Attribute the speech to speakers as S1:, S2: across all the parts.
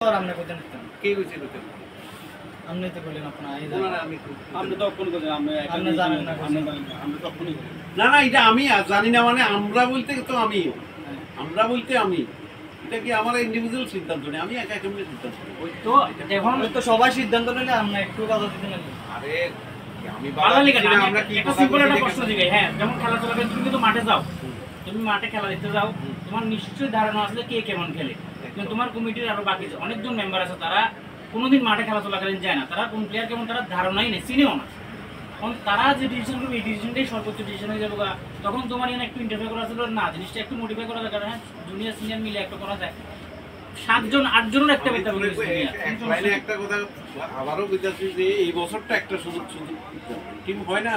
S1: আর আপনি কইতেন
S2: কে কইছে কইতেন
S1: আপনি তো বললেন আপনার
S2: আপনি তো কোন কথা
S1: আপনি জানেন না
S2: আমরা তো কোন না না এটা আমি জানি না মানে আমরা বলতে তো আমি আমরা বলতে আমি এটা কি আমার ইন্ডিভিজুয়াল সিদ্ধান্ত নেই আমি একা কেমনে সিদ্ধান্ত
S1: ওই তো এখন তো সবাই সিদ্ধান্ত নিলে আমরা একটু কথা দিতে না
S2: আরে আমি
S3: বাধা লিখে না
S2: আমরা কি
S3: একটা সিম্পল একটা প্রশ্ন দিই হ্যাঁ যেমন খেলা চলাকালীন তুমি কিন্তু মাঠে যাও তুমি মাঠে খেলা দেখতে যাও তোমার নিশ্চয়ই ধারণা আছে কে কেমন খেলে কিন্তু তোমার কমিটির আরো বাকি অনেকজন মেম্বার আছে তারা কোনোদিন মাঠে খেলা চলাকালীন যায় না তারা কোন প্লেয়ার কেমন তারা ধারণাই নেই চিনেও না কারণ তারা যে ডিসিশন করবে এই ডিসিশনটাই সর্বোচ্চ ডিসিশন হয়ে যাবে তখন তোমার এখানে একটু ইন্টারফেয়ার করা ছিল না জিনিসটা একটু মডিফাই করা দরকার হ্যাঁ জুনিয়র সিনিয়র মিলে একটা করা যায় 7 জন 8 জনের একটা বেতা বলে
S2: লাইনে একটা কথা আবারও বুঝাচ্ছি যে এই বছরটা একটা সুযোগ টিম হয় না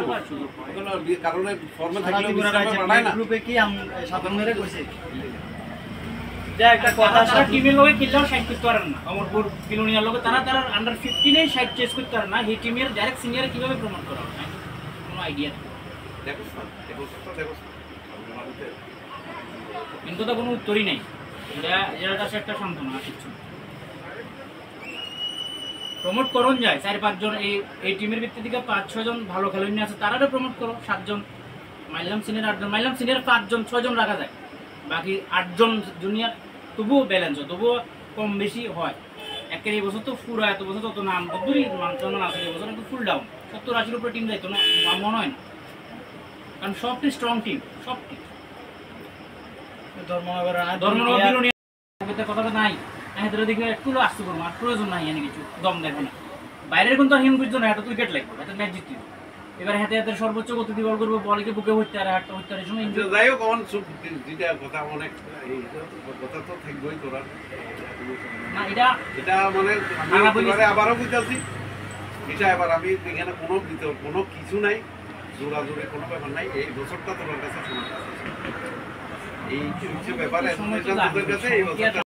S2: কোনো কারণে ফর্মে থাকলে বানায় না
S1: গ্রুপে কি সাধারণ মেরে কইছে যে একটা কথা
S3: তারা টিমের লগে কিল্লাও সাইড করতে পারেন না অমরপুর কিলোনিয়ার লগে তারা আন্ডার 15 এ সাইড চেস করতে পারে না এই টিমের ডাইরেক্ট সিনিয়র কিভাবে প্রমোট করা হয় কোনো আইডিয়া
S2: দেখো
S3: কিন্তু তো কোনো উত্তরই নেই এটা কাছে একটা সান্ত্বনা আর কিছু প্রমোট করুন যায় 4-5 জন এই টিমের ভিত্তি থেকে 5-6 জন ভালো খেলোয়াড় আছে তারাও প্রমোট করো 7 জন মাইলাম সিনিয়র 8 জন মাইলাম সিনিয়র 5 জন 6 জন রাখা যায় বাকি 8 জন জুনিয়র তবুও ব্যালেন্স হয় তবুও কম বেশি হয় একের এই বছর তো পুরো এত বছর তত নাম দূরই মানচন্দন আছে এই বছর একটু ফুল ডাউন 70-80 উপরে টিম যাইতো না মনে হয় না কারণ সবটি স্ট্রং টিম সব টিম ধর্মনগর কথাটা নাই এদের দিকে একটু আসতে পারবো আর প্রয়োজন নাই এনে কিছু দম দেখো না বাইরের কিন্তু হিম বুঝছো না এটা উইকেট লাগবে এটা ম্যাচ জিততে এবার হাতে হাতে সর্বোচ্চ গতি দিয়ে বল করবো বলকে বুকে হইতে আর হাতটা হইতে আর সময় এনজয়
S2: যাই হোক অন যেটা কথা অনেক কথা তো থাকবেই করার
S3: না এটা
S2: মানে আবারও বুঝাচ্ছি এটা এবার আমি এখানে কোনো কিছু নাই জোরাজোরে কোনো ব্যাপার নাই এই বছরটা তোমার কাছে শোনা এই ব্যাপারে কাছে এই বছরটা